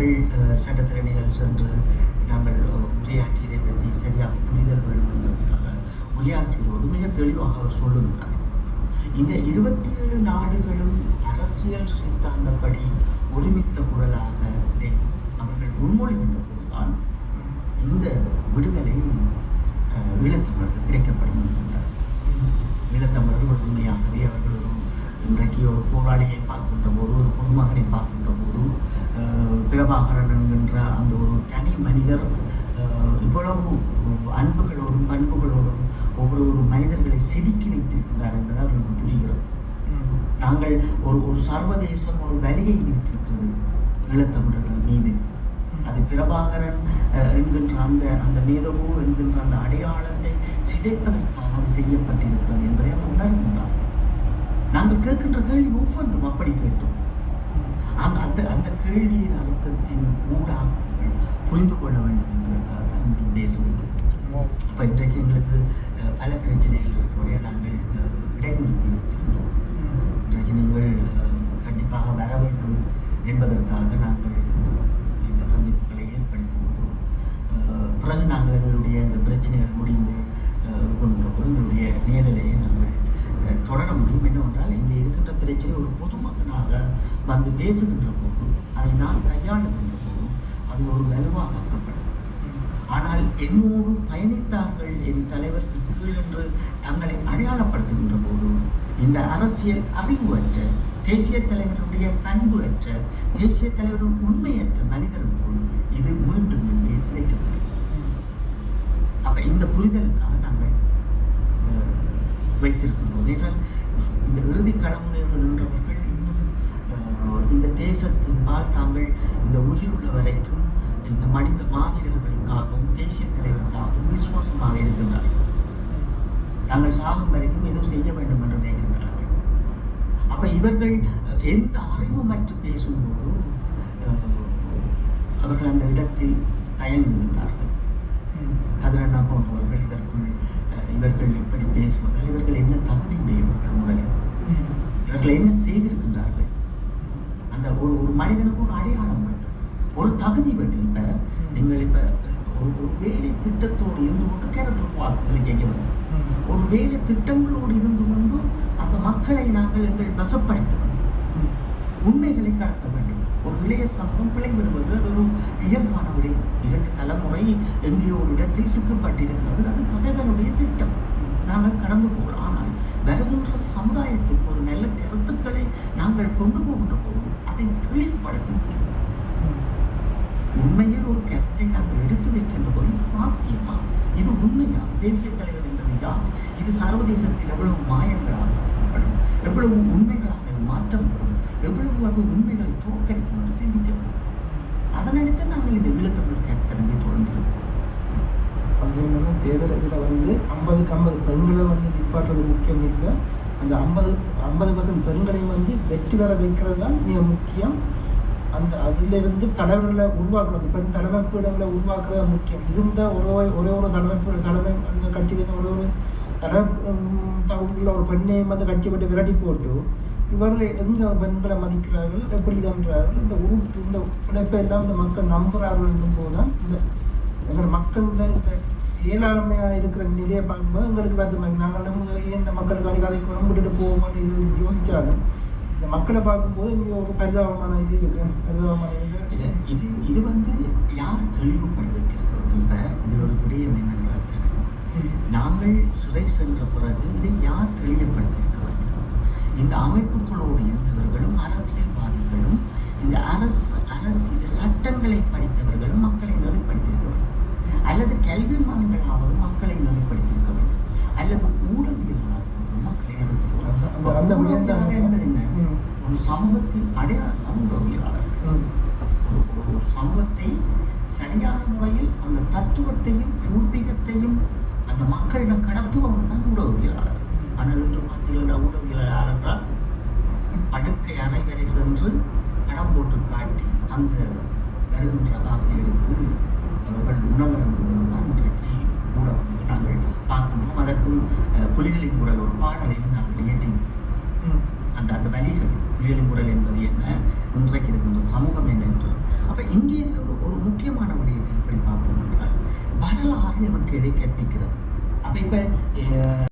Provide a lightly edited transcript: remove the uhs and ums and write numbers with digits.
நாங்கள் சட்டத்திறனிகள் சென்று நாங்கள் உரையாற்றியதை பற்றி சரியாக புரிதல் வேண்டும் என்பதற்காக உரையாற்றுவது மிக தெளிவாக அவர் சொல்லுகிறார். இந்த 27 நாடுகளும் அரசியல் சித்தாந்தப்படி ஒருமித்த குரலாக அவர்கள் முன்மொழிகின்ற போதுதான் இந்த விடுதலை ஈழத்தமிழர்கள் கிடைக்கப்படும் என்கின்றார். ஈழத்தமிழர்கள் உண்மையாகவே அவர்கள் இன்றைக்கு ஒரு போராளியை பார்க்கின்ற போது, ஒரு பொதுமகனை பார்க்கின்ற போது, பிரபாகரன் என்கின்ற அந்த ஒரு தனி மனிதர் இவ்வளவு அன்புகளோடும் பண்புகளோடும் ஒவ்வொரு மனிதர்களை செதுக்கி வைத்திருக்கிறார் என்பது அவர்களுக்கு புரிகிறது. நாங்கள் ஒரு சர்வதேசம் ஒரு வலியை விதித்திருக்கிறது ஈழத்தமிழர்கள் மீது. அது பிரபாகரன் என்கின்ற அந்த மேதவோ என்கின்ற அந்த அடையாளத்தை சிதைப்பதற்காக அது செய்யப்பட்டிருக்கிறது என்பதை அவர் உணர்கின்றார். நாங்கள் கேட்கின்ற கேள்வி ஒவ்வொன்றும் அப்படி கேட்டோம். அந்த கேள்வியின் அர்த்தத்தின் ஊடாக புரிந்து கொள்ள வேண்டும் என்பதற்காக தான் இன்று பேசுகின்றோம். அப்போ இன்றைக்கு எங்களுக்கு பல பிரச்சனைகள் இருக்கக்கூடிய நாங்கள் இடைநிறுத்தி வைத்திருந்தோம். இன்றைக்கு நீங்கள் கண்டிப்பாக வர வேண்டும் என்பதற்காக நாங்கள் இந்த சந்திப்புகளை ஏற்படுத்தி கொண்டோம். பிறகு நாங்கள் எங்களுடைய இந்த பிரச்சனைகள் முடிந்து கொண்ட போது எங்களுடைய நேரலையை நாங்கள் தொடர முடியும். என்னவென்றால் இங்கே இருக்கின்ற பிரச்சனை ஒரு பொதுமகனாக வந்து பேசுகின்ற போது, அதை நான் கையாளுகின்ற போதும் அது ஒரு வலுவாக ஆக்கப்படும். ஆனால் என்னோடு பயணித்தார்கள் என் தலைவருக்கு கீழென்று தங்களை அடையாளப்படுத்துகின்ற போது இந்த அரசியல் அறிவு அற்ற, தேசிய தலைவருடைய பண்பு அற்ற, தேசிய தலைவருடைய உண்மையற்ற மனிதர்களுக்குள் இது மீண்டும் இங்கே சிதைக்கப்படும். அப்ப இந்த புரிதலுக்காக நாங்கள் வைத்திருக்கின்றோம். என்றால் இந்த இறுதி கடமுறையோடு நின்றவர்கள் இன்னும் இந்த தேசத்தின்பால் தாங்கள் இந்த உயிருள்ள வரைக்கும் இந்த மனித மாவீரர்களுக்காகவும் தேசிய தலைவருக்காகவும் விசுவாசமாக இருக்கின்றார்கள். தாங்கள் சாகும் வரைக்கும் ஏதோ செய்ய வேண்டும் என்று நினைக்கின்றார்கள். அப்ப இவர்கள் எந்த அறிவு மற்றும் பேசும்போது அவர்கள் அந்த இடத்தில் தயங்குகின்றார்கள். கதிரண்ணா போன்றவர்கள் இவர்கள் இப்படி பேசுவதால் இவர்கள் என்ன தகுதியுடையவர்கள், முதலில் இவர்கள் என்ன செய்திருக்கின்றார்கள்? அந்த ஒரு மனிதனுக்கு ஒரு அடையாளம் வேண்டும், ஒரு தகுதி வேண்டும். இப்ப நீங்கள் இப்ப ஒரு வேலை திட்டத்தோடு இருந்து கொண்டு கேரத்தோடு வாக்குகளை செய்ய வேண்டும். ஒரு வேலை திட்டங்களோடு இருந்து கொண்டு அந்த மக்களை நாங்கள் எங்கள் வசப்படுத்த வேண்டும், உண்மைகளை கடத்த வேண்டும். ஒரு இளைய சமூகம் பிழைவிடுவது அது ஒரு இயல்பான விடயம். 2 தலைமுறை எங்கேயோ ஒரு இடத்தில் சிக்கப்பட்டிருக்கிறது. அது பகைவனுடைய திட்டம், நாங்கள் கடந்து போகலாம். ஆனால் வருகின்ற சமுதாயத்துக்கு ஒரு நல்ல கருத்துக்களை நாங்கள் கொண்டு போகின்ற போது அதை தெளிவுபட சிந்திக்கிறோம். உண்மையில் ஒரு கருத்தை நாங்கள் எடுத்து வைக்கின்ற போது இது சாத்தியமா, இது உண்மையா, தேசிய தலைவர் என்பது யார், இது சர்வதேசத்தில் எவ்வளவு மாயங்களாக பார்க்கப்படும், எவ்வளவு உண்மைகளாக இது மாற்றம் பெறும், எவ்வளவு அது உண்மைகளை தோற்கடிக்கும் என்று சிந்திக்க வேண்டும். அதனடித்து நாங்கள் இந்த ஈழத்தமிழ் கருத்தரங்கை தொடர்ந்திருக்கோம். அதுலேயும் வந்து தேர்தல் இதில் வந்து 50க்கு 50 பெண்களை வந்து நிப்பாட்டுறது முக்கியம் இல்லை. அந்த 50% பெண்களையும் வந்து வெற்றி பெற வைக்கிறது தான் மிக முக்கியம். அதிலிருந்து தலைவர்களை உருவாக்குறது, பெண் தலைமைப்பீடங்களை உருவாக்குறது முக்கியம். இருந்த ஒரு தலைமை அந்த கட்சியில் ஒரு தலைமை தகுதியுள்ள ஒரு பெண்ணை வந்து கட்சி விட்டு விரட்டி போட்டு இவர்கள் எங்கே பெண்களை மதிக்கிறார்கள், எப்படி இதுன்றார்கள், இந்த பிழைப்பை எல்லாம் இந்த மக்கள் நம்புகிறார்கள் என்னும் போதுதான் எங்கள் மக்கள் இந்த இயலாமையாக இருக்கிற நிலையை பார்க்கும்போது எங்களுக்கு வருது. நாங்கள் இந்த மக்களுக்கு கதை விட்டுட்டு போவோம் இது யோசிச்சாலும் இந்த மக்களை பார்க்கும்போது இங்கே ஒரு பரிதாபமான இது இருக்கு. இது வந்து யார் தெளிவுபட வைத்திருக்கிறோம். இப்போ இதில் ஒரு விடயம் என்னென்றால், நாங்கள் சிறை சென்ற பிறகு இதை யார் தெளிவுபடுத்தியிருக்கிறோம். இந்த அமைப்புகளோடு இருந்தவர்களும் அரசியல்வாதிகளும் இந்த இந்த சட்டங்களை படித்தவர்களும் மக்களை நெறிப்படுத்தியிருக்க வேண்டும், அல்லது கல்விமான்களாவது மக்களை நெறிப்படுத்தியிருக்க வேண்டும், அல்லது ஊடகவியலாளர்கள் மக்களை நெறிப்படுத்த என்ன ஒரு சமூகத்தின் அடையாளம் ஊடகவியலாளர்கள். ஒரு சமூகத்தை சரியான முறையில் அந்த தத்துவத்தையும் பூர்வீகத்தையும் அந்த மக்களிடம் கடத்துவர்கள் தான் ஊடகவியலாளர். ஆனால் இன்று பார்த்தீங்கன்னா ஊடகவியலாளர்கள் படுக்கை அறை வரை சென்று படம் போட்டு காட்டி அந்த வருகின்ற காசை எடுத்து அவர்கள் உணவருந்துவது தான் இன்றைக்கு ஊடகம் நாங்கள் பார்க்கணும். அதற்கும் புலிகளின் குரல் ஒரு பாடலையும் நாங்கள் இயற்றினோம். அந்த வழிகள் புலிகளின் குரல் என்பது என்ன, இன்றைக்கு இருக்கின்ற சமூகம் என்ன என்று. அப்போ இங்கே இதில் ஒரு முக்கியமான விடயத்தை இப்படி பார்ப்போம் என்றால் வரலாறு நமக்கு எதை கற்பிக்கிறது. அப்போ இப்போ